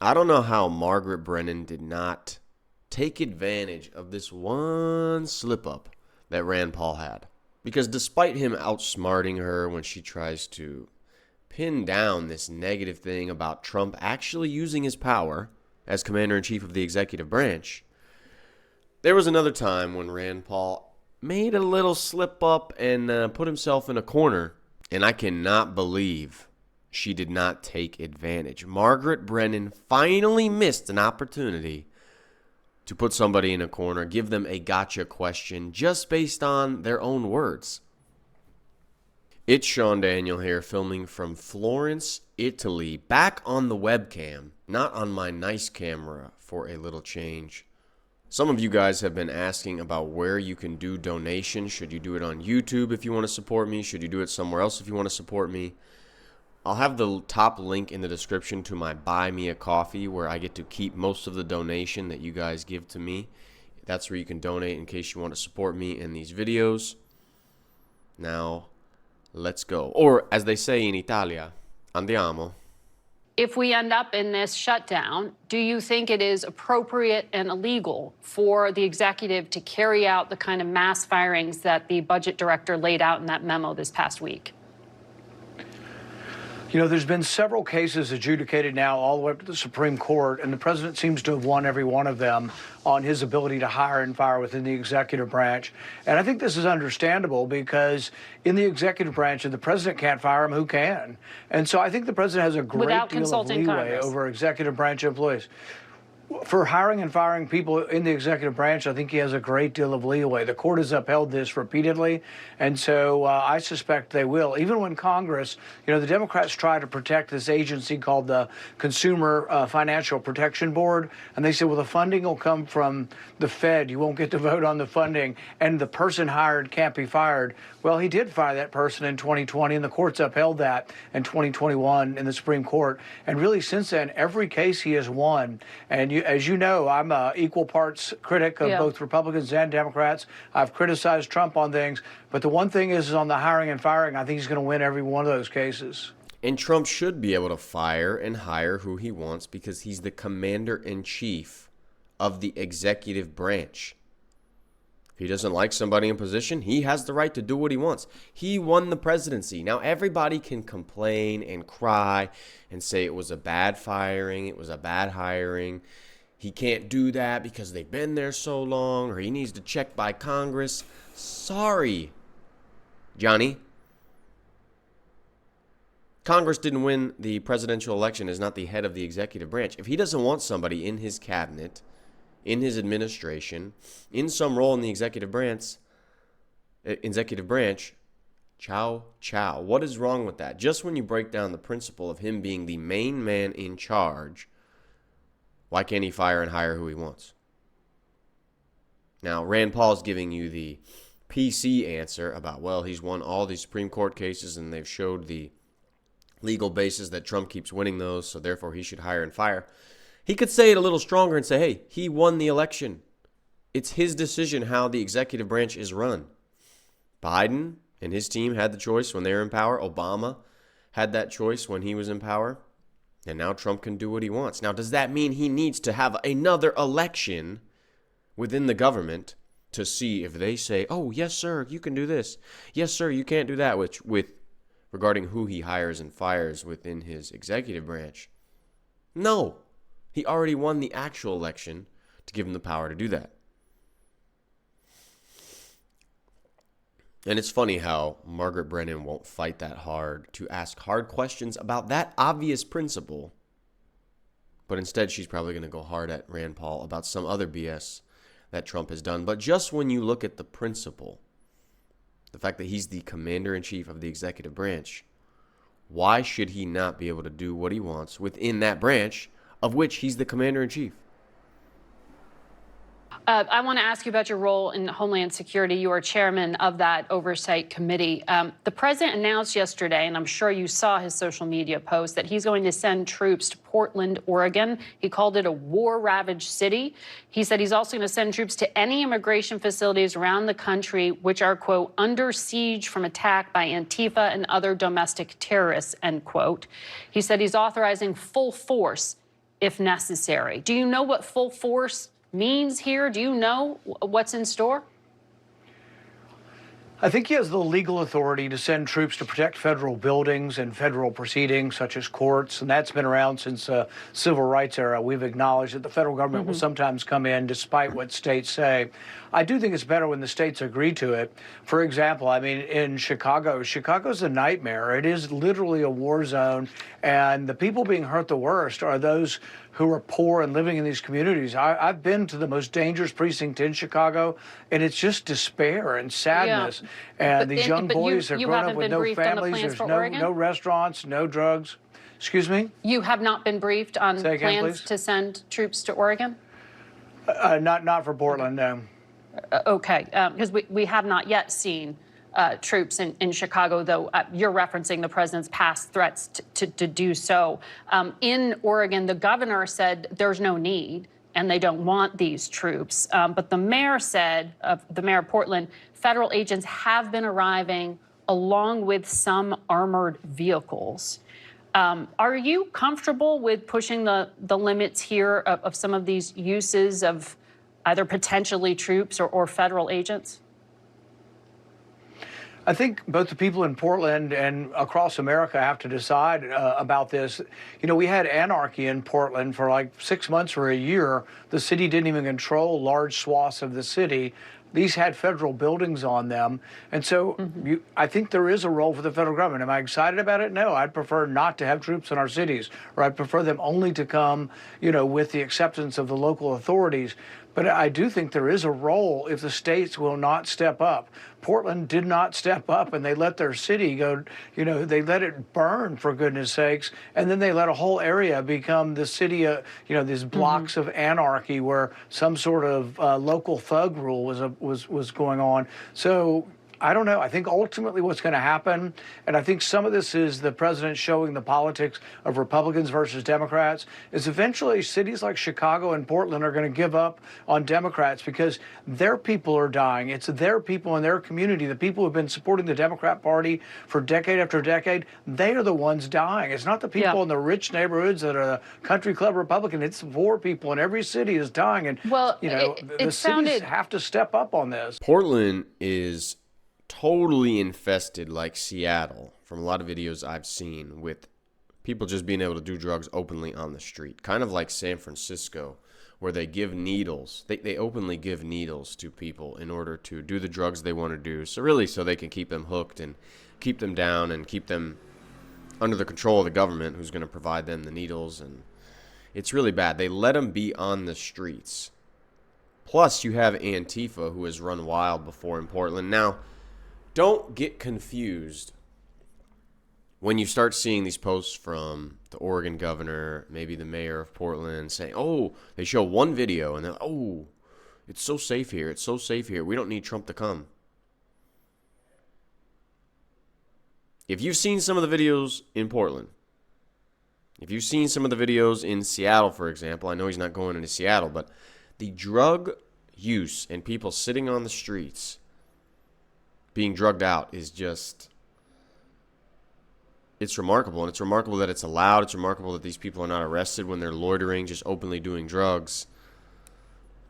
I don't know how Margaret Brennan did not take advantage of this one slip up that Rand Paul had. Because despite him outsmarting her when she tries to pin down this negative thing about Trump actually using his power as commander-in-chief of the executive branch, there was another time when Rand Paul made a little slip up and put himself in a corner, and I cannot believe she did not take advantage. Margaret Brennan finally missed an opportunity to put somebody in a corner, give them a gotcha question just based on their own words. It's Sean Daniel here, filming from Florence, Italy, back on the webcam, not on my nice camera for a little change. Some of you guys have been asking about where you can do donations. Should you do it on YouTube if you want to support me? Should you do it somewhere else if you want to support me? I'll have the top link in the description to my Buy Me a Coffee, where I get to keep most of the donation that you guys give to me. That's where you can donate in case you want to support me in these videos. Now, let's go. Or, as they say in Italia, andiamo. If we end up in this shutdown, do you think it is appropriate and illegal for the executive to carry out the kind of mass firings that the budget director laid out in that memo this past week? You know, there's been several cases adjudicated now all the way up to the Supreme Court, and the president seems to have won every one of them on his ability to hire and fire within the executive branch. And I think this is understandable because in the executive branch, if the president can't fire him, who can? And so I think the president has a great deal of leeway over executive branch employees. For hiring and firing people in the executive branch, I think he has a great deal of leeway. The court has upheld this repeatedly, and so I suspect they will. Even when Congress, you know, the Democrats try to protect this agency called the Consumer Financial Protection Board, and they said, well, the funding will come from the Fed. You won't get to vote on the funding, and the person hired can't be fired. Well, he did fire that person in 2020, and the courts upheld that in 2021 in the Supreme Court. And really, since then, every case he has won. And as you know, I'm an equal parts critic of both Republicans and Democrats. I've criticized Trump on things, but the one thing is on the hiring and firing, I think he's going to win every one of those cases. And Trump should be able to fire and hire who he wants because he's the commander-in-chief of the executive branch. If he doesn't like somebody in position, he has the right to do what he wants. He won the presidency. Now, everybody can complain and cry and say it was a bad firing, it was a bad hiring. He can't do that because they've been there so long, or he needs to check by Congress. Sorry, Johnny. Congress didn't win the presidential election, is not the head of the executive branch. If he doesn't want somebody in his cabinet, in his administration, in some role in the executive branch, ciao, ciao. What is wrong with that? Just when you break down the principle of him being the main man in charge, why can't he fire and hire who he wants? Now, Rand Paul is giving you the PC answer about, well, he's won all these Supreme Court cases and they've showed the legal basis that Trump keeps winning those, so therefore he should hire and fire. He could say it a little stronger and say, hey, he won the election. It's his decision how the executive branch is run. Biden and his team had the choice when they were in power. Obama had that choice when he was in power. And now Trump can do what he wants. Now, does that mean he needs to have another election within the government to see if they say, oh, yes, sir, you can do this. Yes, sir, you can't do that, which regarding who he hires and fires within his executive branch? No. He already won the actual election to give him the power to do that. And it's funny how Margaret Brennan won't fight that hard to ask hard questions about that obvious principle. But instead, she's probably going to go hard at Rand Paul about some other BS that Trump has done. But just when you look at the principle, the fact that he's the commander-in-chief of the executive branch, why should he not be able to do what he wants within that branch of which he's the commander-in-chief? I want to ask you about your role in Homeland Security. You are chairman of that oversight committee. The president announced yesterday, and I'm sure you saw his social media post, that he's going to send troops to Portland, Oregon. He called it a war-ravaged city. He said he's also going to send troops to any immigration facilities around the country which are, quote, under siege from attack by Antifa and other domestic terrorists, end quote. He said he's authorizing full force if necessary. Do you know what full force means here? Do you know what's in store? I think he has the legal authority to send troops to protect federal buildings and federal proceedings, such as courts, and that's been around since the civil rights era. We've acknowledged that the federal government will sometimes come in despite what states say. I do think it's better when the states agree to it. For example, I mean, in Chicago's a nightmare. It is literally a war zone, and the people being hurt the worst are those who are poor and living in these communities. I've been to the most dangerous precinct in Chicago, and it's just despair and sadness. Yeah. And these young boys are grown up with no families. There's no restaurants, no drugs. Excuse me? You have not been briefed on Say again, plans please? to send troops to Oregon? Not for Portland, no. Okay, because we have not yet seen troops in Chicago, though you're referencing the president's past threats to do so. In Oregon, the governor said there's no need and they don't want these troops. But the mayor said, the mayor of Portland, federal agents have been arriving along with some armored vehicles. Are you comfortable with pushing the limits here of some of these uses of either potentially troops or federal agents? I think both the people in Portland and across America have to decide about this. You know, we had anarchy in Portland for like 6 months or a year. The city didn't even control large swaths of the city. These had federal buildings on them. And so I think there is a role for the federal government. Am I excited about it? No, I'd prefer not to have troops in our cities, or I'd prefer them only to come, you know, with the acceptance of the local authorities. But I do think there is a role if the states will not step up. Portland did not step up, and they let their city go, you know, they let it burn, for goodness sakes, and then they let a whole area become the city, you know, these blocks of anarchy where some sort of local thug rule was going on. So I don't know. I think ultimately what's going to happen, and I think some of this is the president showing the politics of Republicans versus Democrats, is eventually cities like Chicago and Portland are going to give up on Democrats because their people are dying. It's their people in their community, the people who have been supporting the Democrat Party for decade after decade. They are the ones dying. It's not the people in the rich neighborhoods that are the country club Republican. It's the poor people in every city is dying. And, you know, the cities have to step up on this. Portland is totally infested like Seattle, from a lot of videos I've seen, with people just being able to do drugs openly on the street. Kind of like San Francisco, where they give needles. They openly give needles to people in order to do the drugs they want to do. So really, so they can keep them hooked and keep them down and keep them under the control of the government, who's going to provide them the needles. And it's really bad. They let them be on the streets. Plus, you have Antifa, who has run wild before in Portland. Now, don't get confused when you start seeing these posts from the Oregon governor, maybe the mayor of Portland, saying, oh, they show one video and they're, oh, it's so safe here. It's so safe here. We don't need Trump to come. If you've seen some of the videos in Portland, if you've seen some of the videos in Seattle, for example, I know he's not going into Seattle, but the drug use and people sitting on the streets being drugged out is just, it's remarkable. And it's remarkable that it's allowed. It's remarkable that these people are not arrested when they're loitering, just openly doing drugs.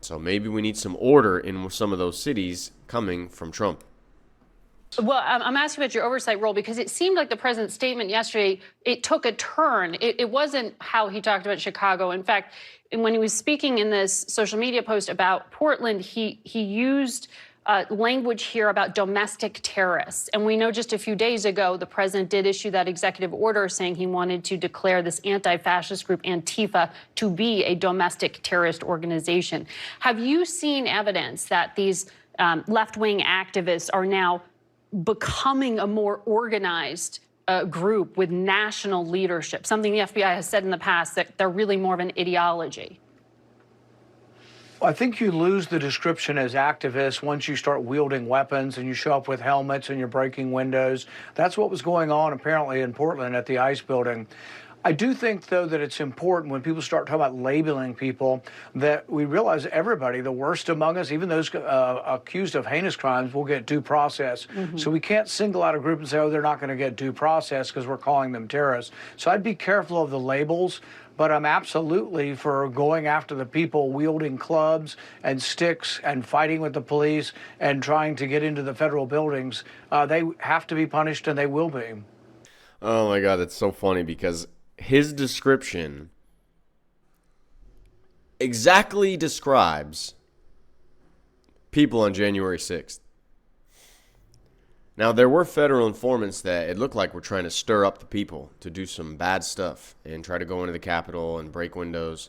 So maybe we need some order in some of those cities coming from Trump. Well, I'm asking about your oversight role because it seemed like the president's statement yesterday, it took a turn. It wasn't how he talked about Chicago. In fact, when he was speaking in this social media post about Portland, he used language here about domestic terrorists. And we know just a few days ago, the president did issue that executive order saying he wanted to declare this anti-fascist group Antifa to be a domestic terrorist organization. Have you seen evidence that these left-wing activists are now becoming a more organized group with national leadership, something the FBI has said in the past, that they're really more of an ideology? I think you lose the description as activists once you start wielding weapons and you show up with helmets and you're breaking windows. That's what was going on apparently in Portland at the ICE building. I do think, though, that it's important when people start talking about labeling people that we realize everybody, the worst among us, even those accused of heinous crimes, will get due process. So we can't single out a group and say, oh, they're not going to get due process because we're calling them terrorists. So I'd be careful of the labels. but I'm absolutely for going after the people wielding clubs and sticks and fighting with the police and trying to get into the federal buildings. They have to be punished, and they will be. Oh my God, that's so funny because his description exactly describes people on January 6th. Now, there were federal informants that it looked like were trying to stir up the people to do some bad stuff and try to go into the Capitol and break windows,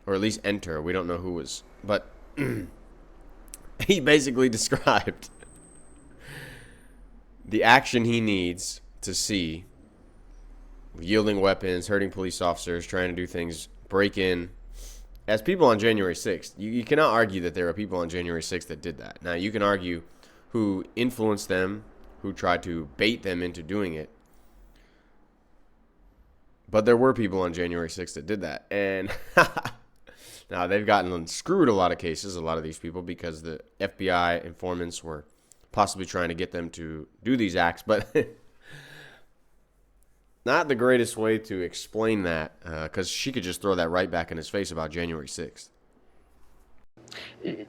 or at least enter. We don't know who was. But he basically described the action he needs to see: yielding weapons, hurting police officers, trying to do things, break in, as people on January 6th. You cannot argue that there are people on January 6th that did that. Now, you can argue who influenced them, who tried to bait them into doing it. But there were people on January 6th that did that. And now they've gotten screwed a lot of cases, a lot of these people, because the FBI informants were possibly trying to get them to do these acts. But not the greatest way to explain that, because she could just throw that right back in his face about January 6th.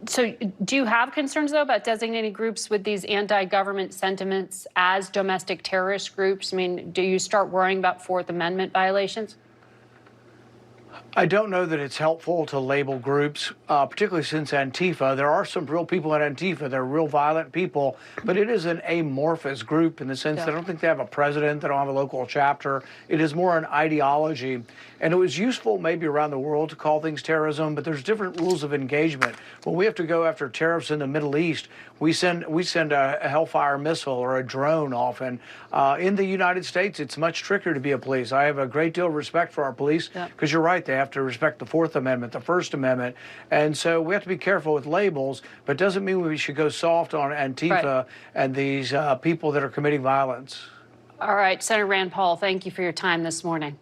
So do you have concerns, though, about designating groups with these anti-government sentiments as domestic terrorist groups? I mean, do you start worrying about Fourth Amendment violations? I don't know that it's helpful to label groups, particularly since Antifa. There are some real people in Antifa. They're real violent people, but it is an amorphous group in the sense that I don't think they have a president. They don't have a local chapter. It is more an ideology. And it was useful maybe around the world to call things terrorism, but there's different rules of engagement. When we have to go after terrorists in the Middle East, we send a Hellfire missile or a drone often. In the United States, it's much trickier to be a police. I have a great deal of respect for our police because you're right, they have to respect the Fourth Amendment, the First Amendment. And so we have to be careful with labels, but it doesn't mean we should go soft on Antifa and these people that are committing violence. All right, Senator Rand Paul, thank you for your time this morning.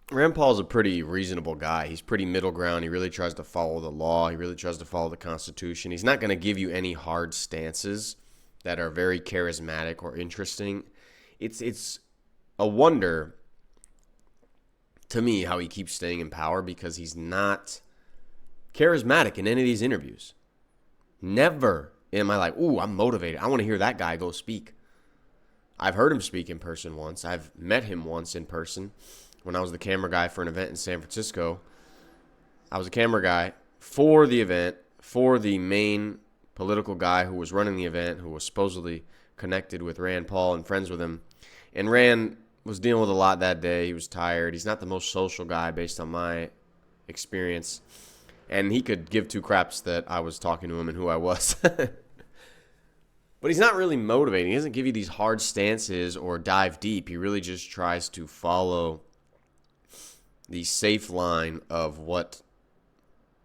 Rand Paul's a pretty reasonable guy. He's pretty middle ground. He really tries to follow the law. He really tries to follow the Constitution. He's not going to give you any hard stances that are very charismatic or interesting. It's a wonder to me how he keeps staying in power, because he's not charismatic in any of these interviews. Never am I like, ooh, I'm motivated. I want to hear that guy go speak. I've heard him speak in person once. I've met him once in person. When I was the camera guy for an event in San Francisco, I was a camera guy for the event, for the main political guy who was running the event, who was supposedly connected with Rand Paul and friends with him. And Rand was dealing with a lot that day. He was tired. He's not the most social guy based on my experience. And he could give two craps that I was talking to him and who I was. But he's not really motivating. He doesn't give you these hard stances or dive deep. He really just tries to follow the safe line of what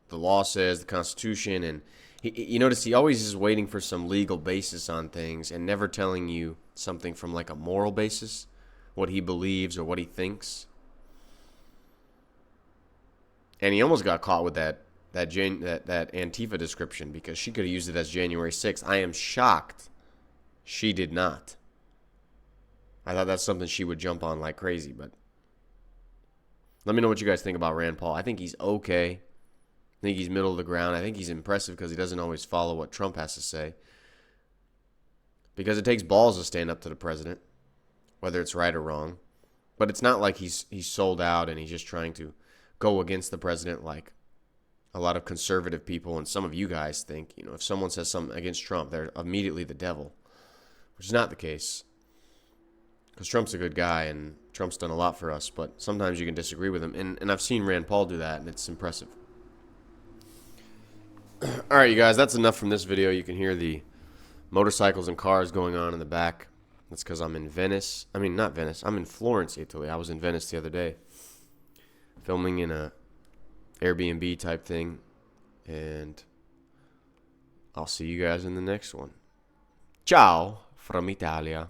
the law says, the Constitution, and you notice he always is waiting for some legal basis on things and never telling you something from like a moral basis, what he believes or what he thinks. And he almost got caught with that Antifa description, because she could have used it as January 6th. I am shocked she did not. I thought that's something she would jump on like crazy, but let me know what you guys think about Rand Paul. I think he's okay. I think he's middle of the ground. I think he's impressive because he doesn't always follow what Trump has to say. Because it takes balls to stand up to the president, whether it's right or wrong. But it's not like he's sold out and he's just trying to go against the president like a lot of conservative people and some of you guys think. You know, if someone says something against Trump, they're immediately the devil, which is not the case. Because Trump's a good guy and Trump's done a lot for us, but sometimes you can disagree with him. And I've seen Rand Paul do that, and it's impressive. All right, you guys, that's enough from this video. You can hear the motorcycles and cars going on in the back. That's because I'm in Venice. I mean, not Venice. I'm in Florence, Italy. I was in Venice the other day, filming in a Airbnb type thing. And I'll see you guys in the next one. Ciao from Italia.